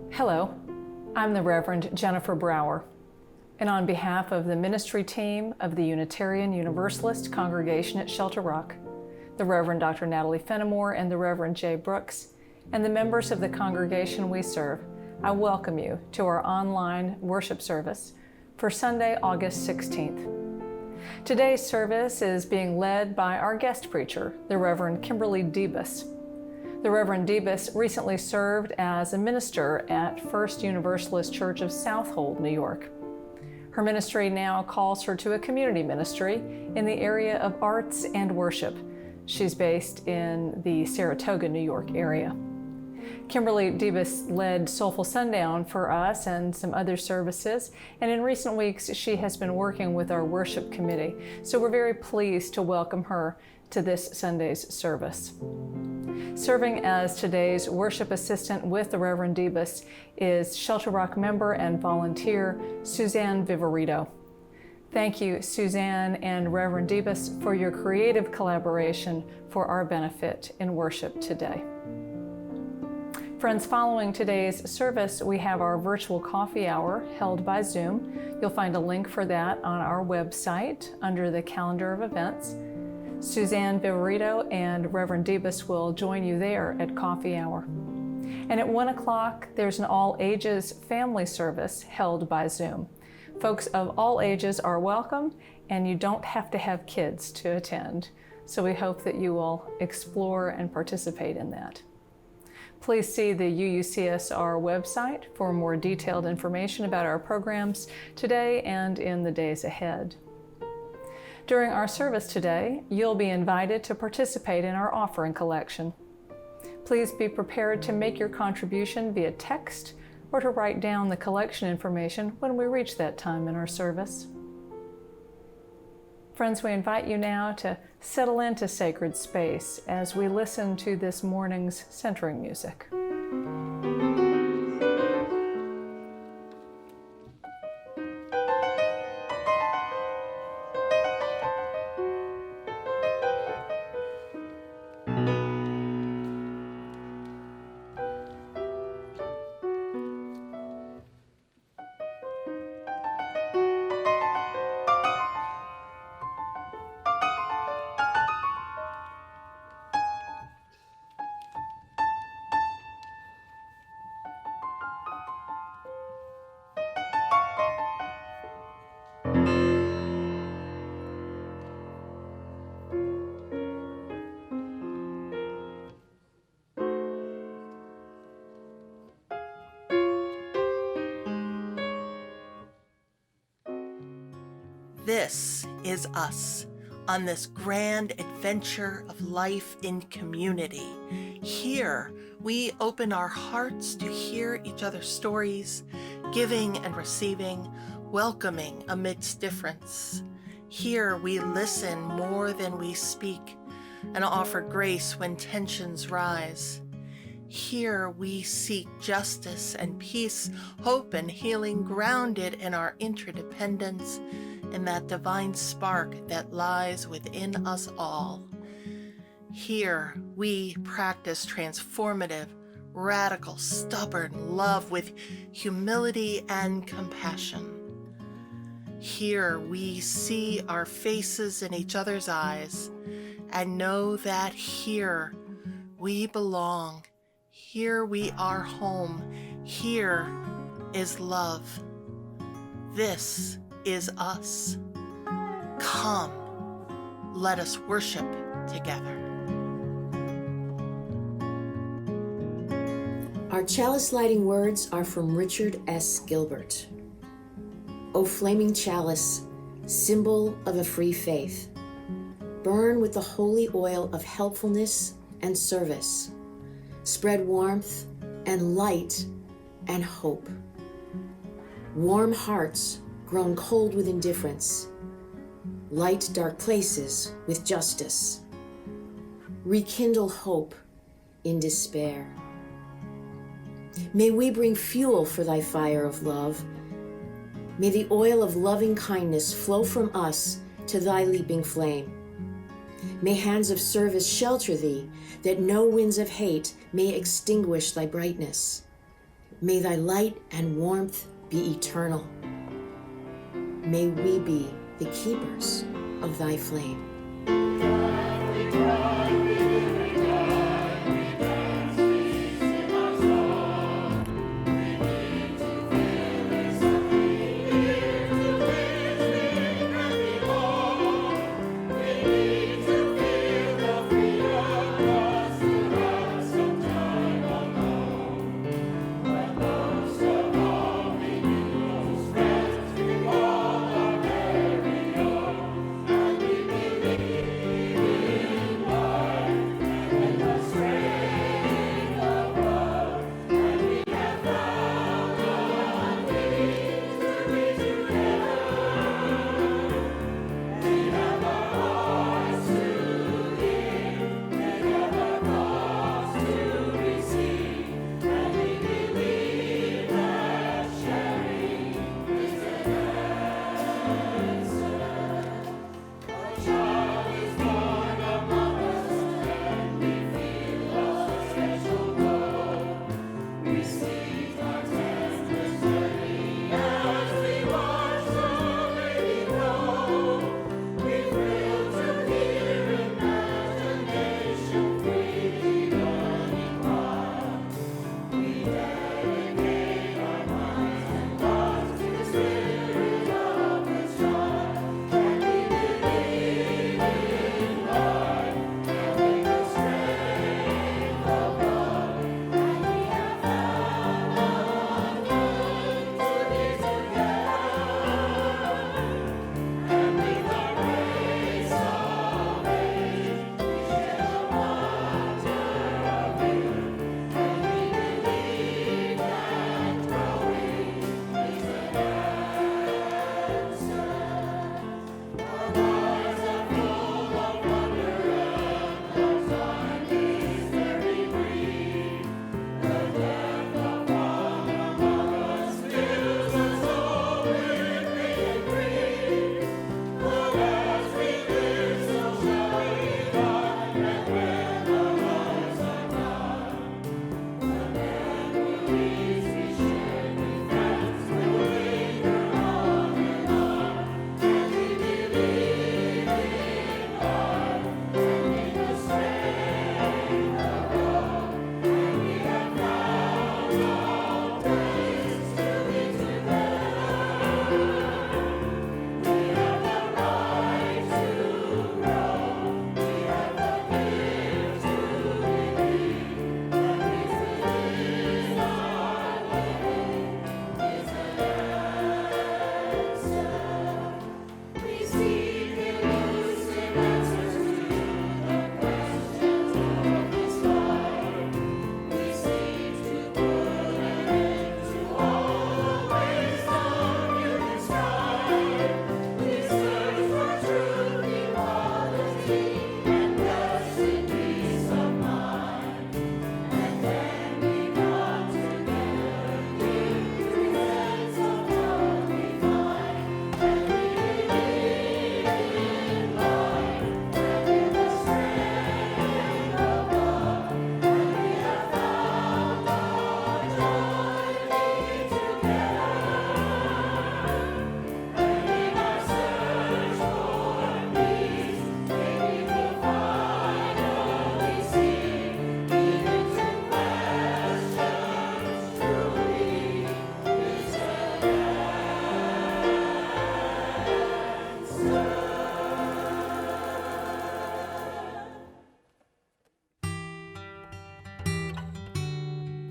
Hello, I'm the Reverend Jennifer Brower, and on behalf of the ministry team of the Unitarian Universalist congregation at Shelter Rock, the Reverend Dr. Natalie Fenimore and the Reverend Jay Brooks, and the members of the congregation we serve, I welcome you to our online worship service for Sunday, August 16th. Today's service is being led by our guest preacher, the Reverend Kimberley Debus. The Reverend Debus recently served as a minister at First Universalist Church of Southold, New York. Her ministry now calls her to a community ministry in the area of arts and worship. She's based in the Saratoga, New York area. Kimberley Debus led Soulful Sundown for us and some other services, and in recent weeks she has been working with our worship committee, so we're very pleased to welcome her to this Sunday's service. Serving as today's worship assistant with the Reverend Debus is Shelter Rock member and volunteer Suzanne Viverito. Thank you, Suzanne and Reverend Debus, for your creative collaboration for our benefit in worship today. Friends, following today's service, we have our virtual coffee hour held by Zoom. You'll find a link for that on our website under the calendar of events. Suzanne Viverito and Reverend Debus will join you there at coffee hour. And at 1 o'clock, there's an all-ages family service held by Zoom. Folks of all ages are welcome, and you don't have to have kids to attend. So we hope that you will explore and participate in that. Please see the UUCSR website for more detailed information about our programs today and in the days ahead. During our service today, you'll be invited to participate in our offering collection. Please be prepared to make your contribution via text or to write down the collection information when we reach that time in our service. Friends, we invite you now to settle into sacred space as we listen to this morning's centering music. This is us on this grand adventure of life in community. Here, we open our hearts to hear each other's stories, giving and receiving, welcoming amidst difference. Here, we listen more than we speak and offer grace when tensions rise. Here, we seek justice and peace, hope and healing, grounded in our interdependence, in that divine spark that lies within us all. Here, we practice transformative, radical, stubborn love with humility and compassion. Here, we see our faces in each other's eyes and know that here we belong. Here we are home. Here is love. This is us. Come, let us worship together. Our chalice lighting words are from Richard S. Gilbert. O flaming chalice, symbol of a free faith, burn with the holy oil of helpfulness and service. Spread warmth and light and hope. Warm hearts grown cold with indifference. Light dark places with justice. Rekindle hope in despair. May we bring fuel for thy fire of love. May the oil of loving kindness flow from us to thy leaping flame. May hands of service shelter thee, that no winds of hate may extinguish thy brightness. May thy light and warmth be eternal. May we be the keepers of thy flame.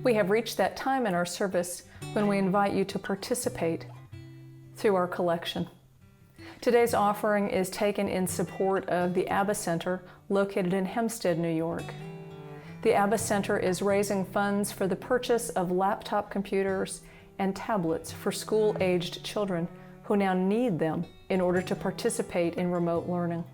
We have reached that time in our service when we invite you to participate through our collection. Today's offering is taken in support of the ABBA Center located in Hempstead, New York. The ABBA Center is raising funds for the purchase of laptop computers and tablets for school-aged children who now need them in order to participate in remote learning.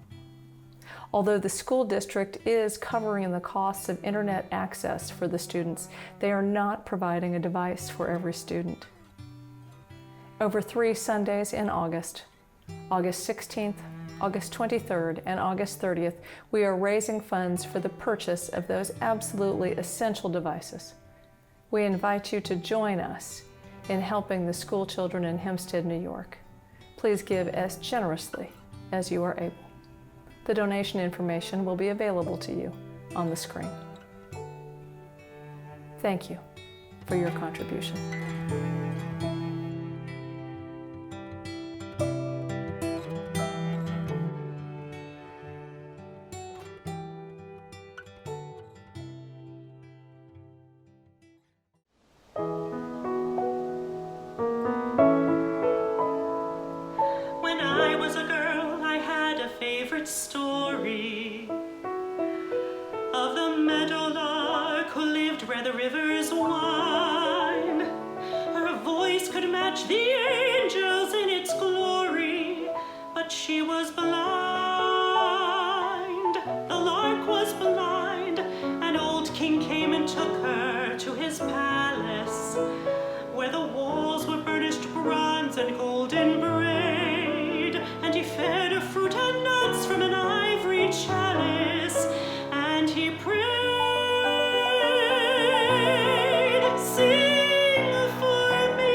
Although the school district is covering the costs of internet access for the students, they are not providing a device for every student. Over 3 Sundays in August, August 16th, August 23rd, and August 30th, we are raising funds for the purchase of those absolutely essential devices. We invite you to join us in helping the school children in Hempstead, New York. Please give as generously as you are able. The donation information will be available to you on the screen. Thank you for your contribution. When I was a girl, I had a favorite story of the meadowlark who lived where the rivers wind. Her voice could match the angels in its glory, but she was blind. The lark was blind. An old king came and took her to his palace, where the walls were burnished bronze and golden braid, and he fed her fruit and nuts from an ivory chalice, and he prayed, "Sing for me,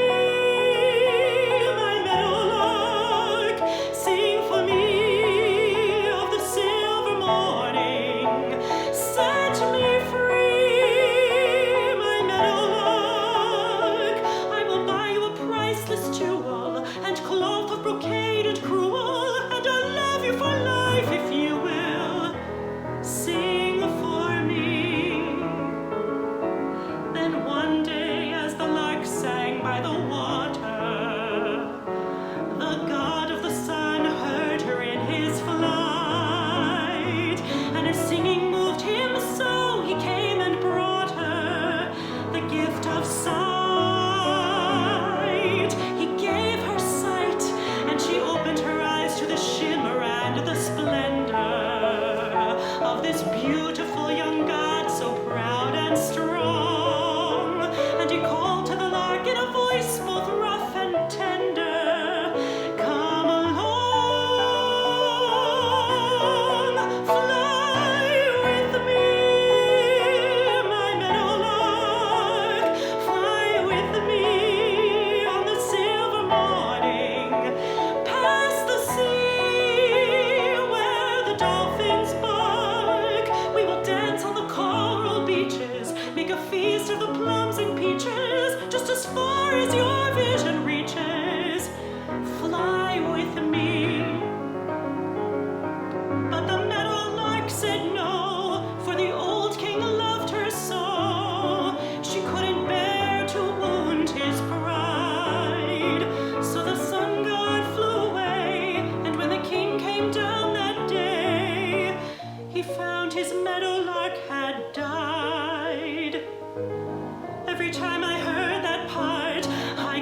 my meadowlark, sing for me of the silver morning, set me free, my meadowlark. I will buy you a priceless jewel and cloth of brocade and crewel, and I'll love you for life if you will sing for me." Then one day, as the lark sang by the water, the god of the sun heard her in his flight, and her singing moved him so he came and brought her the gift of sight. He gave her sight, and she opened her eyes to the shimmer and the splendor of this beautiful young god, so proud and strong. And he called to the lark in a voice both rough and tender, "Come along, fly with me, my meadowlark, fly with me on the silver morning, past the sea where the dolphins bark. We will dance on the coral beaches, make a feast of the plums and peaches, just as far as your vision reaches. Fly with me." But the meadowlark said no, for the old king loved her so. She couldn't bear to wound his pride. So the sun god flew away, and when the king came down that day, he found his meadowlark had died. Every time I heard that part, I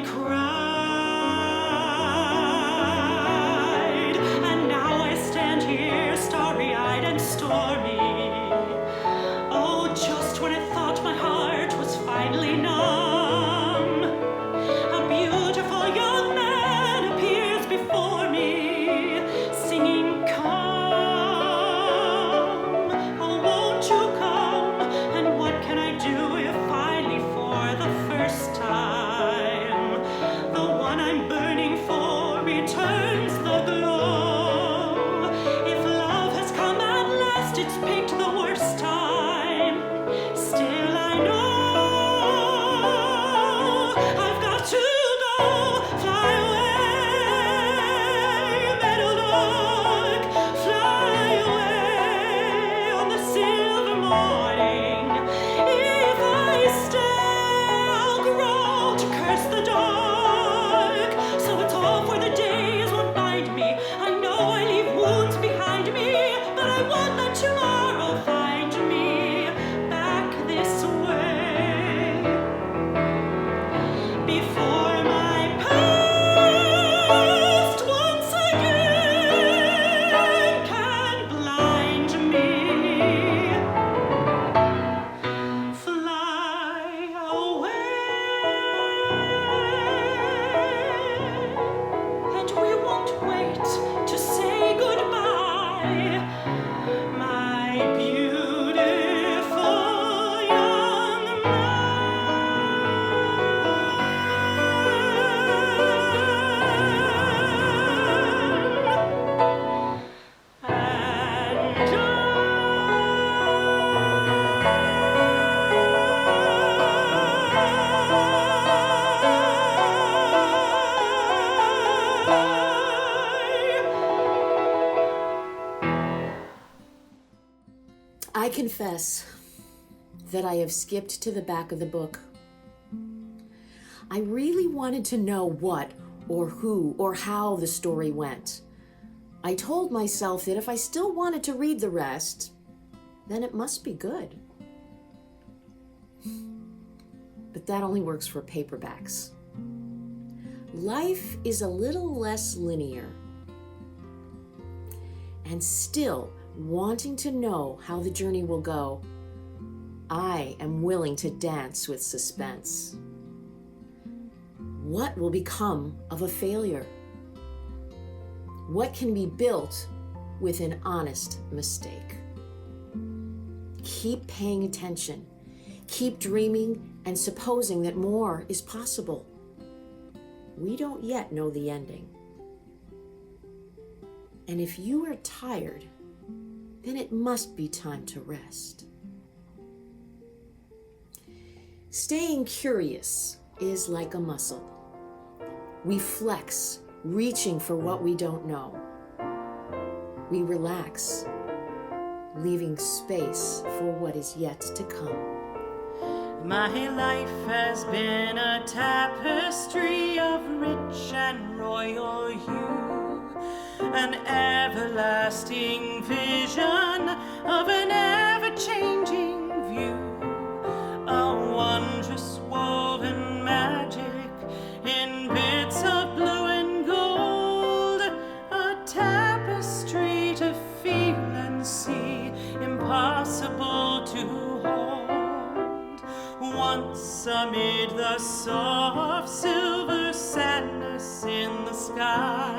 cried. And now I stand here, starry-eyed and stormy. Oh, just when I thought my heart was finally numb, a beautiful young man appears before me, singing, "Come, oh, won't you come? And what can I do if finally for the first confess that I have skipped to the back of the book. I really wanted to know what or who or how the story went. I told myself that if I still wanted to read the rest, then it must be good. But that only works for paperbacks. Life is a little less linear. And still wanting to know how the journey will go, I am willing to dance with suspense. What will become of a failure? What can be built with an honest mistake? Keep paying attention. Keep dreaming and supposing that more is possible. We don't yet know the ending. And if you are tired, then it must be time to rest. Staying curious is like a muscle. We flex, reaching for what we don't know. We relax, leaving space for what is yet to come. My life has been a tapestry of rich and royal hue, an everlasting vision of an ever-changing view, a wondrous woven magic in bits of blue and gold, a tapestry to feel and see, impossible to hold. Once amid the soft silver sadness in the sky,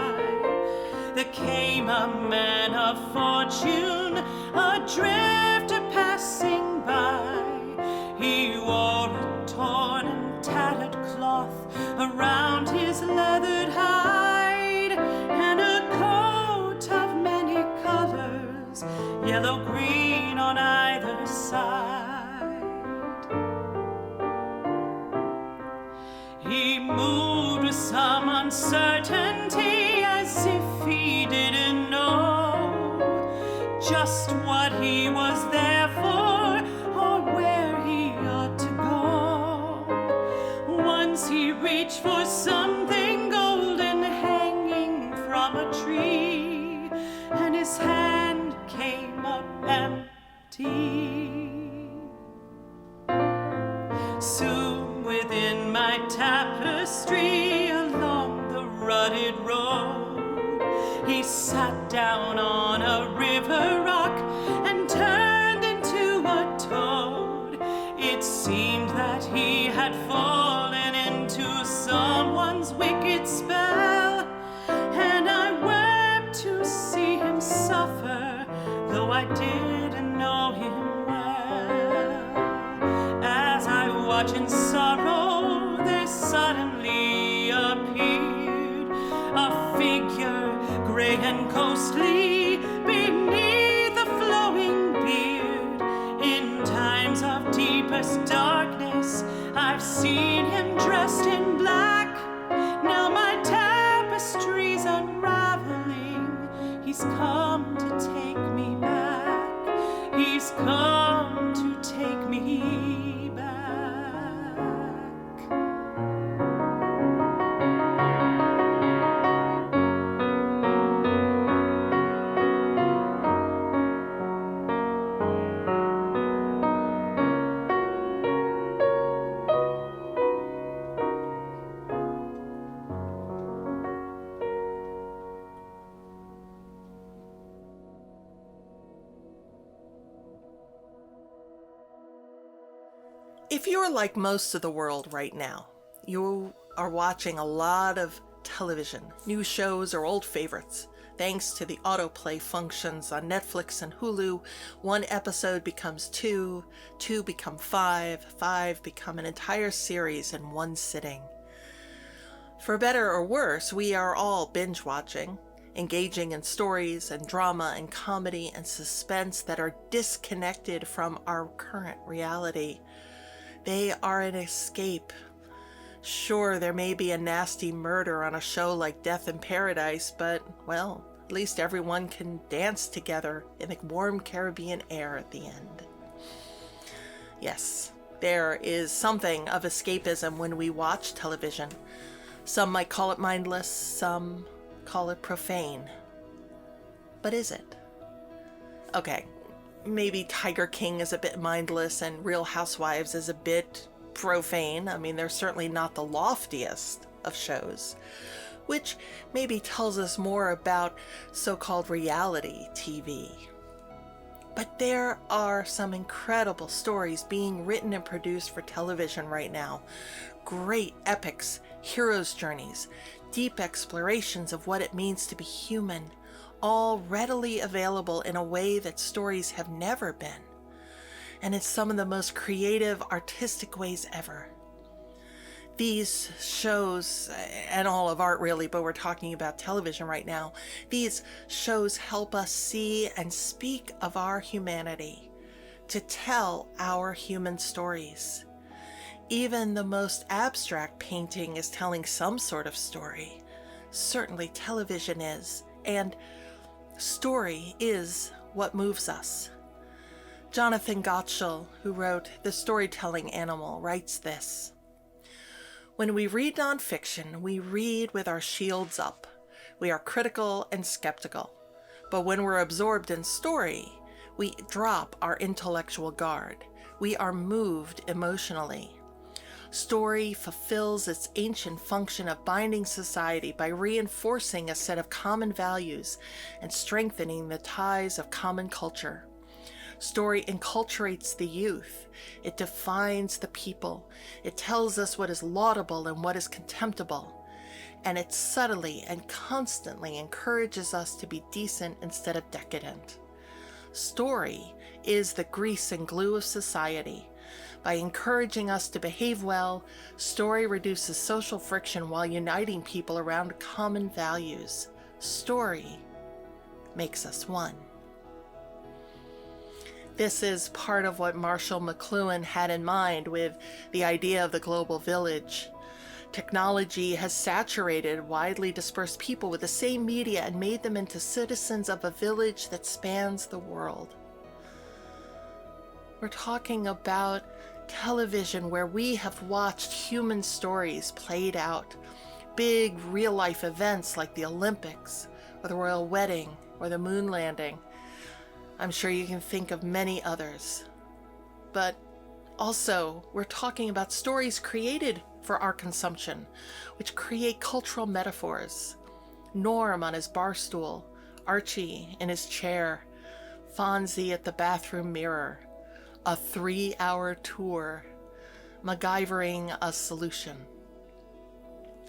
there came a man of fortune, a drifter passing by. He wore a torn and tattered cloth around his leathered hide, and a coat of many colors, yellow-green on either side. He moved with some uncertainty, as if he didn't know just what he was there for or where he ought to go. Once he reached for something golden hanging from a tree, and his hand came up empty. Soon within my tapestry along the rutted road, he sat down on a river rock and turned into a toad. It seemed that he had fallen into someone's wicked spell, and I wept to see him suffer, though I didn't know him well. As I watched in sorrow, there suddenly appeared a figure gray and ghostly beneath a flowing beard. In times of deepest darkness, I've seen him dressed in black. Now my tapestry's unraveling. He's come to take me back. He's come to take me back. If you're like most of the world right now, you are watching a lot of television, new shows or old favorites. Thanks to the autoplay functions on Netflix and Hulu, one episode becomes two become five become an entire series in one sitting. For better or worse, we are all binge watching, engaging in stories and drama and comedy and suspense that are disconnected from our current reality. They are an escape. Sure, there may be a nasty murder on a show like Death in Paradise, but, well, at least everyone can dance together in the warm Caribbean air at the end. Yes, there is something of escapism when we watch television. Some might call it mindless, some call it profane. But is it? Okay, maybe Tiger King is a bit mindless and Real Housewives is a bit profane. I mean, they're certainly not the loftiest of shows, which maybe tells us more about so-called reality TV. But there are some incredible stories being written and produced for television right now. Great epics, heroes' journeys, deep explorations of what it means to be human, all readily available in a way that stories have never been, and in some of the most creative, artistic ways ever. These shows, and all of art really, but we're talking about television right now, these shows help us see and speak of our humanity, to tell our human stories. Even the most abstract painting is telling some sort of story. Certainly television is, and story is what moves us. Jonathan Gottschall, who wrote The Storytelling Animal, writes this: "When we read nonfiction, we read with our shields up. We are critical and skeptical. But when we're absorbed in story, we drop our intellectual guard. We are moved emotionally. Story fulfills its ancient function of binding society by reinforcing a set of common values and strengthening the ties of common culture. Story enculturates the youth. It defines the people. It tells us what is laudable and what is contemptible. And it subtly and constantly encourages us to be decent instead of decadent. Story is the grease and glue of society. By encouraging us to behave well, story reduces social friction while uniting people around common values. Story makes us one." This is part of what Marshall McLuhan had in mind with the idea of the global village. Technology has saturated widely dispersed people with the same media and made them into citizens of a village that spans the world. We're talking about television where we have watched human stories played out, big real-life events like the Olympics, or the royal wedding, or the moon landing. I'm sure you can think of many others. But also, we're talking about stories created for our consumption, which create cultural metaphors. Norm on his bar stool, Archie in his chair, Fonzie at the bathroom mirror, a 3-hour tour, MacGyvering a solution.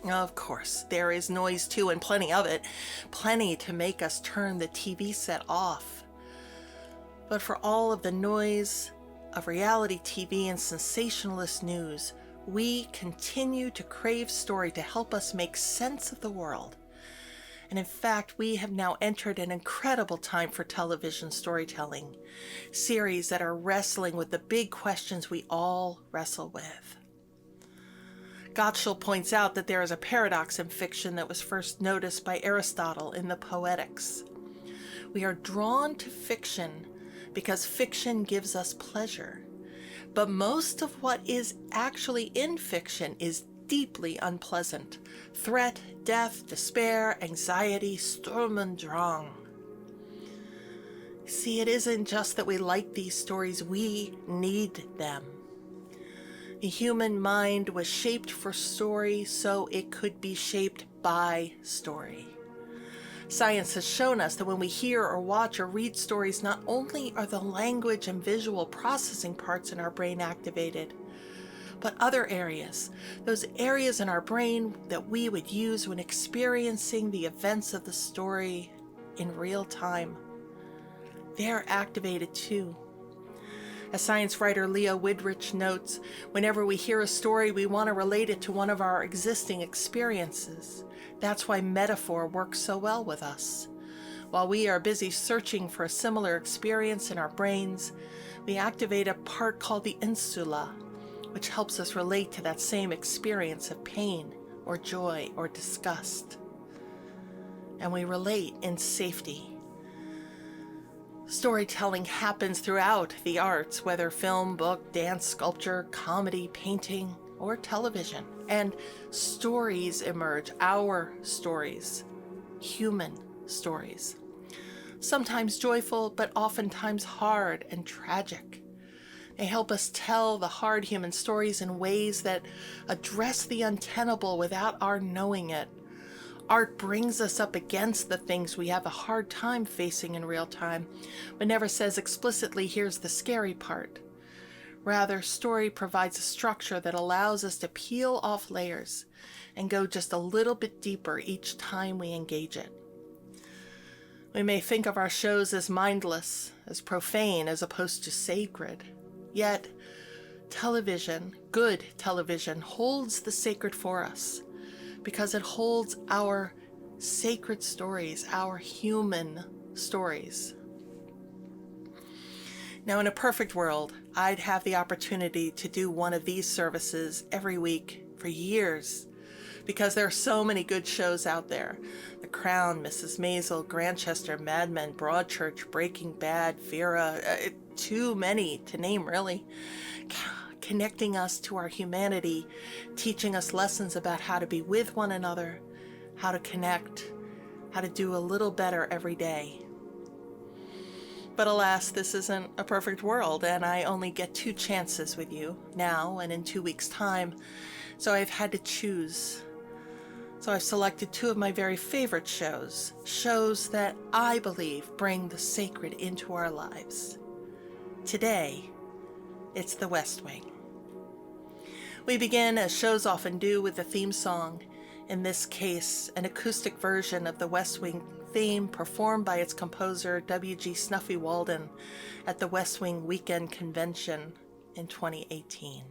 Of course, there is noise too, and plenty of it, plenty to make us turn the TV set off. But for all of the noise of reality TV and sensationalist news, we continue to crave story to help us make sense of the world. And in fact, we have now entered an incredible time for television storytelling, series that are wrestling with the big questions we all wrestle with. Gottschall points out that there is a paradox in fiction that was first noticed by Aristotle in the Poetics. We are drawn to fiction because fiction gives us pleasure. But most of what is actually in fiction is deeply unpleasant. Threat, death, despair, anxiety, Sturm und Drang. See, it isn't just that we like these stories, we need them. The human mind was shaped for story so it could be shaped by story. Science has shown us that when we hear or watch or read stories, not only are the language and visual processing parts in our brain activated, but other areas, those areas in our brain that we would use when experiencing the events of the story in real time, they're activated too. As science writer Leah Widrich notes, whenever we hear a story, we want to relate it to one of our existing experiences. That's why metaphor works so well with us. While we are busy searching for a similar experience in our brains, we activate a part called the insula, which helps us relate to that same experience of pain or joy or disgust. And we relate in safety. Storytelling happens throughout the arts, whether film, book, dance, sculpture, comedy, painting, or television. And stories emerge, our stories, human stories. Sometimes joyful, but oftentimes hard and tragic. They help us tell the hard human stories in ways that address the untenable without our knowing it. Art brings us up against the things we have a hard time facing in real time, but never says explicitly, here's the scary part. Rather, story provides a structure that allows us to peel off layers and go just a little bit deeper each time we engage it. We may think of our shows as mindless, as profane, as opposed to sacred. Yet, television, good television, holds the sacred for us because it holds our sacred stories, our human stories. Now, in a perfect world, I'd have the opportunity to do one of these services every week for years because there are so many good shows out there. The Crown, Mrs. Maisel, Grantchester, Mad Men, Broadchurch, Breaking Bad, Vera, too many to name, really. Connecting us to our humanity, teaching us lessons about how to be with one another, how to connect, how to do a little better every day. But alas, this isn't a perfect world, and I only get 2 chances with you, now and in 2 weeks' time, so I've had to choose. So I've selected 2 of my very favorite shows that I believe bring the sacred into our lives. Today, it's The West Wing. We begin, as shows often do, with the theme song, in this case, an acoustic version of the West Wing theme performed by its composer W.G. Snuffy Walden at the West Wing Weekend Convention in 2018.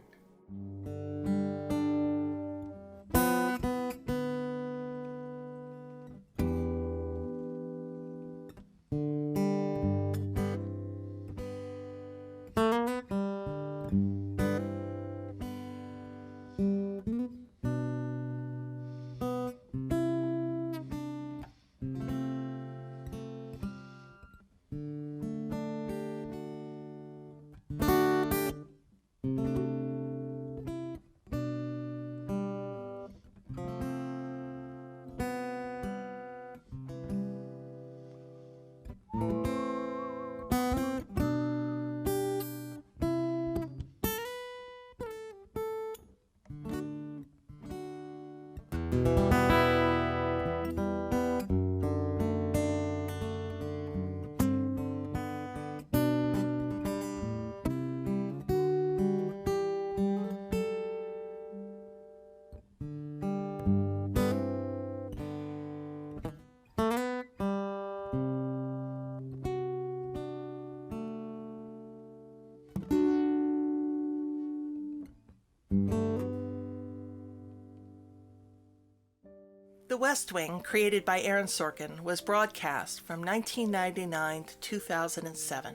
The West Wing, created by Aaron Sorkin, was broadcast from 1999 to 2007.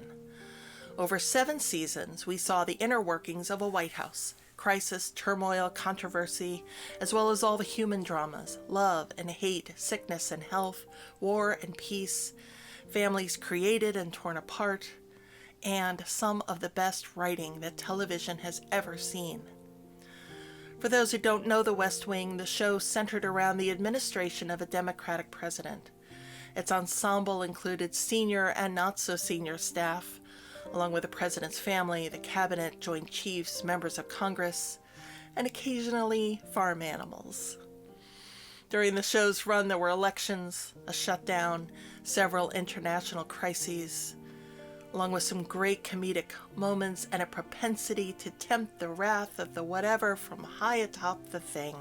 Over 7 seasons, we saw the inner workings of a White House, crisis, turmoil, controversy, as well as all the human dramas, love and hate, sickness and health, war and peace, families created and torn apart, and some of the best writing that television has ever seen. For those who don't know The West Wing, the show centered around the administration of a Democratic president. Its ensemble included senior and not-so-senior staff, along with the president's family, the cabinet, joint chiefs, members of Congress, and occasionally farm animals. During the show's run, there were elections, a shutdown, several international crises, along with some great comedic moments and a propensity to tempt the wrath of the whatever from high atop the thing.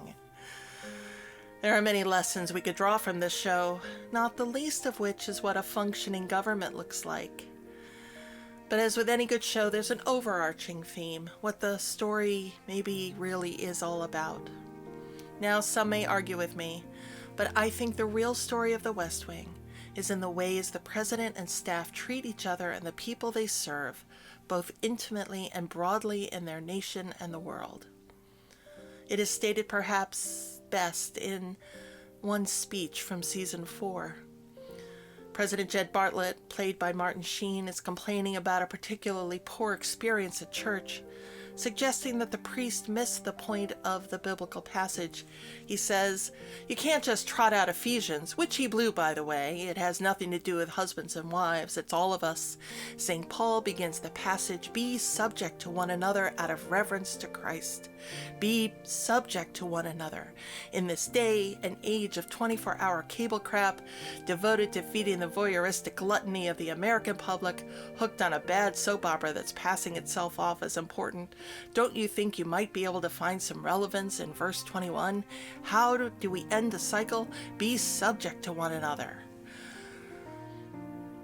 There are many lessons we could draw from this show, not the least of which is what a functioning government looks like. But as with any good show, there's an overarching theme, what the story maybe really is all about. Now, some may argue with me, but I think the real story of The West Wing is in the ways the president and staff treat each other and the people they serve, both intimately and broadly in their nation and the world. It is stated perhaps best in one speech from season 4. President Jed Bartlett, played by Martin Sheen, is complaining about a particularly poor experience at church, suggesting that the priest missed the point of the biblical passage. He says, "You can't just trot out Ephesians," which he blew, by the way. It has nothing to do with husbands and wives. It's all of us. St. Paul begins the passage, "Be subject to one another out of reverence to Christ." Be subject to one another. In this day and age of 24-hour cable crap devoted to feeding the voyeuristic gluttony of the American public, hooked on a bad soap opera that's passing itself off as important, don't you think you might be able to find some relevance in verse 21? How do we end the cycle? Be subject to one another.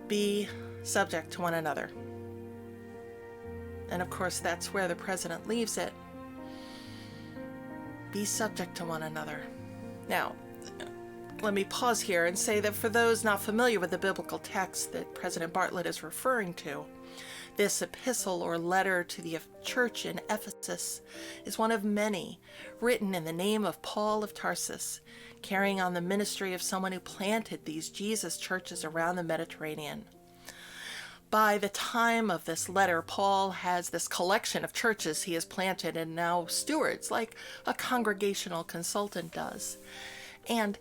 Be subject to one another. And of course, that's where the president leaves it. Be subject to one another. Now, let me pause here and say that for those not familiar with the biblical text that President Bartlett is referring to, this epistle or letter to the church in Ephesus is one of many written in the name of Paul of Tarsus, carrying on the ministry of someone who planted these Jesus churches around the Mediterranean. By the time of this letter, Paul has this collection of churches he has planted and now stewards, like a congregational consultant does. And,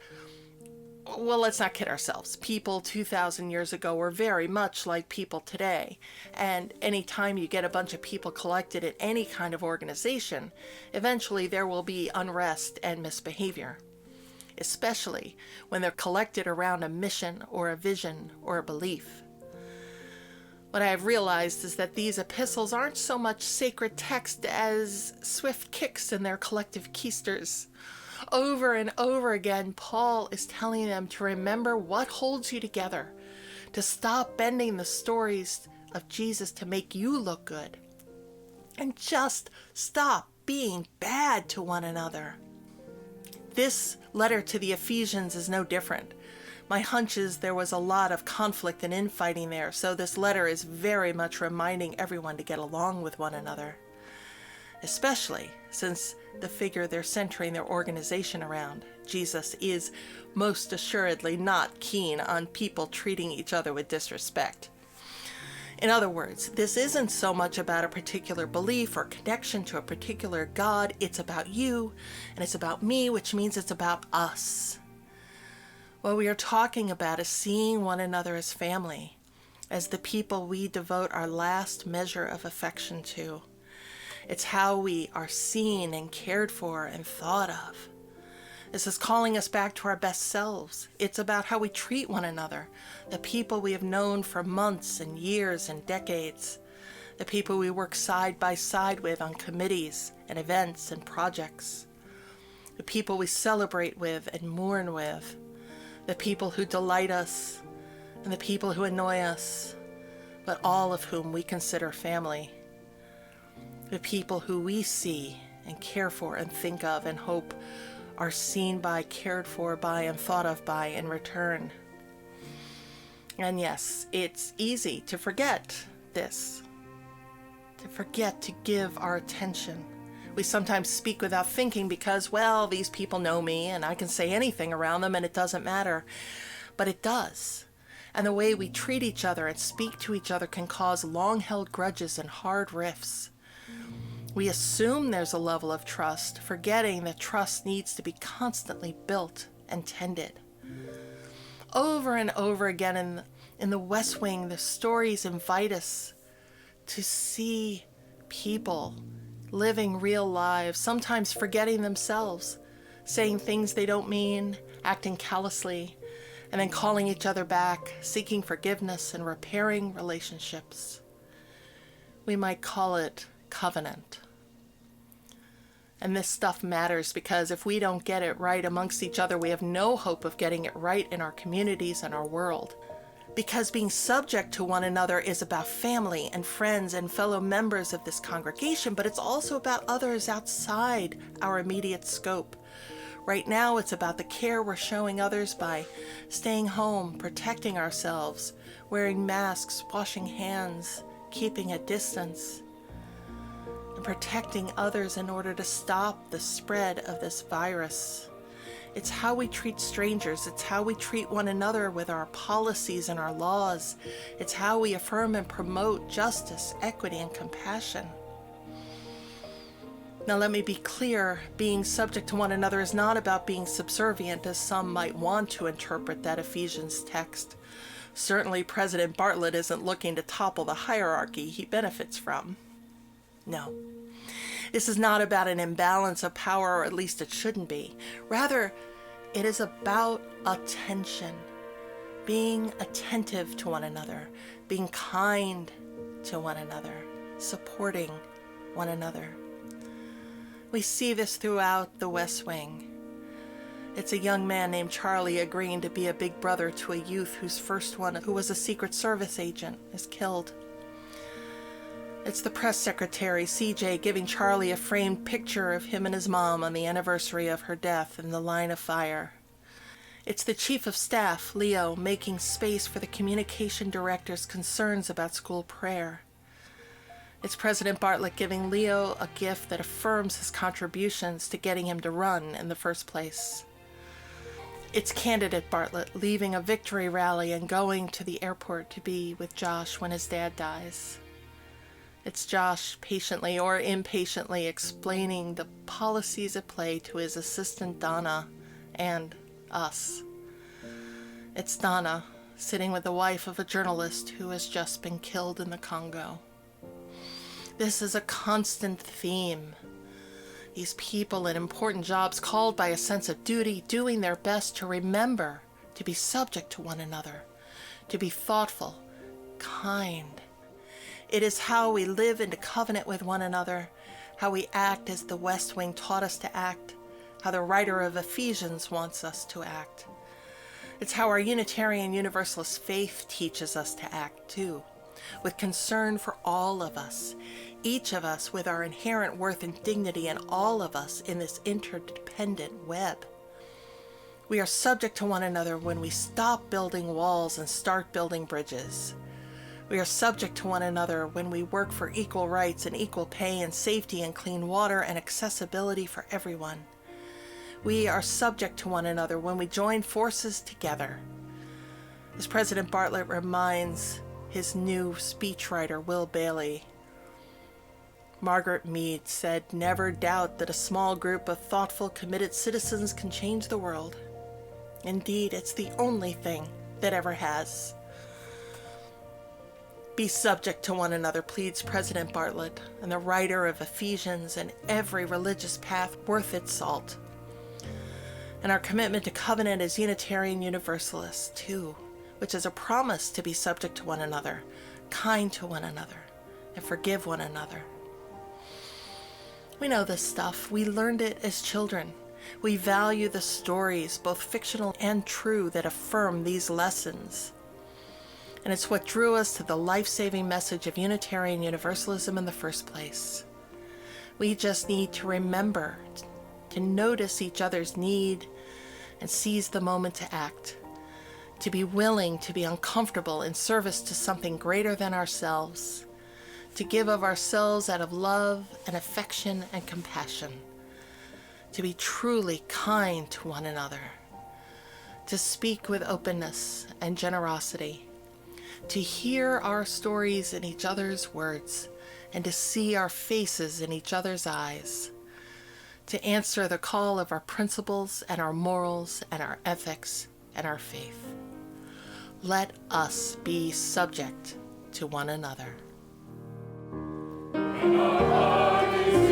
well, let's not kid ourselves. People 2,000 years ago were very much like people today. And anytime you get a bunch of people collected in any kind of organization, eventually there will be unrest and misbehavior, especially when they're collected around a mission or a vision or a belief. What I have realized is that these epistles aren't so much sacred text as swift kicks in their collective keisters. Over and over again, Paul is telling them to remember what holds you together, to stop bending the stories of Jesus to make you look good, and just stop being bad to one another. This letter to the Ephesians is no different. My hunch is there was a lot of conflict and infighting there, so this letter is very much reminding everyone to get along with one another, especially since the figure they're centering their organization around, Jesus, is most assuredly not keen on people treating each other with disrespect. In other words, this isn't so much about a particular belief or connection to a particular God. It's about you, and it's about me, which means it's about us. What we are talking about is seeing one another as family, as the people we devote our last measure of affection to. It's how we are seen and cared for and thought of. This is calling us back to our best selves. It's about how we treat one another, the people we have known for months and years and decades, the people we work side by side with on committees and events and projects, the people we celebrate with and mourn with, the people who delight us and the people who annoy us, but all of whom we consider family. The people who we see and care for and think of and hope are seen by, cared for by, and thought of by in return. And yes, it's easy to forget this, to forget to give our attention. We sometimes speak without thinking because, well, these people know me and I can say anything around them and it doesn't matter. But it does. And the way we treat each other and speak to each other can cause long-held grudges and hard rifts. We assume there's a level of trust, forgetting that trust needs to be constantly built and tended. Over and over again in the West Wing, the stories invite us to see people living real lives, sometimes forgetting themselves, saying things they don't mean, acting callously, and then calling each other back, seeking forgiveness and repairing relationships. We might call it covenant. And this stuff matters because if we don't get it right amongst each other, we have no hope of getting it right in our communities and our world. Because being subject to one another is about family and friends and fellow members of this congregation, but it's also about others outside our immediate scope. Right now, it's about the care we're showing others by staying home, protecting ourselves, wearing masks, washing hands, keeping a distance, and protecting others in order to stop the spread of this virus. It's how we treat strangers. It's how we treat one another with our policies and our laws. It's how we affirm and promote justice, equity, and compassion. Now let me be clear, being subject to one another is not about being subservient, as some might want to interpret that Ephesians text. Certainly President Bartlett isn't looking to topple the hierarchy he benefits from. No. This is not about an imbalance of power, or at least it shouldn't be. Rather, it is about attention, being attentive to one another, being kind to one another, supporting one another. We see this throughout the West Wing. It's a young man named Charlie agreeing to be a big brother to a youth whose first one, who was a Secret Service agent, is killed. It's the press secretary, CJ, giving Charlie a framed picture of him and his mom on the anniversary of her death in the line of fire. It's the chief of staff, Leo, making space for the communication director's concerns about school prayer. It's President Bartlett giving Leo a gift that affirms his contributions to getting him to run in the first place. It's candidate Bartlett leaving a victory rally and going to the airport to be with Josh when his dad dies. It's Josh patiently or impatiently explaining the policies at play to his assistant Donna and us. It's Donna sitting with the wife of a journalist who has just been killed in the Congo. This is a constant theme. These people in important jobs called by a sense of duty, doing their best to remember to be subject to one another, to be thoughtful, kind. It is how we live into covenant with one another, how we act as the West Wing taught us to act, how the writer of Ephesians wants us to act. It's how our Unitarian Universalist faith teaches us to act too, with concern for all of us, each of us with our inherent worth and dignity, and all of us in this interdependent web. We are subject to one another when we stop building walls and start building bridges. We are subject to one another when we work for equal rights and equal pay and safety and clean water and accessibility for everyone. We are subject to one another when we join forces together. As President Bartlett reminds his new speechwriter, Will Bailey, Margaret Mead said, "Never doubt that a small group of thoughtful, committed citizens can change the world. Indeed, it's the only thing that ever has." Be subject to one another, pleads President Bartlett, and the writer of Ephesians, and every religious path worth its salt. And our commitment to covenant as Unitarian Universalists, too, which is a promise to be subject to one another, kind to one another, and forgive one another. We know this stuff. We learned it as children. We value the stories, both fictional and true, that affirm these lessons. And it's what drew us to the life-saving message of Unitarian Universalism in the first place. We just need to remember to notice each other's need and seize the moment to act, to be willing to be uncomfortable in service to something greater than ourselves, to give of ourselves out of love and affection and compassion, to be truly kind to one another, to speak with openness and generosity, to hear our stories in each other's words, and to see our faces in each other's eyes, to answer the call of our principles and our morals and our ethics and our faith. Let us be subject to one another. Face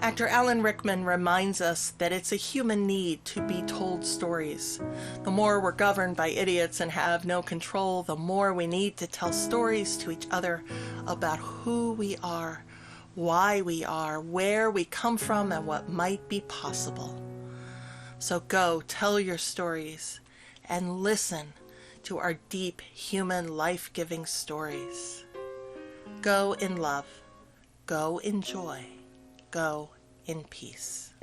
Actor Alan Rickman reminds us that it's a human need to be told stories. The more we're governed by idiots and have no control, the more we need to tell stories to each other about who we are, why we are, where we come from, and what might be possible. So go tell your stories and listen to our deep human life-giving stories. Go in love. Go in joy. Go in peace.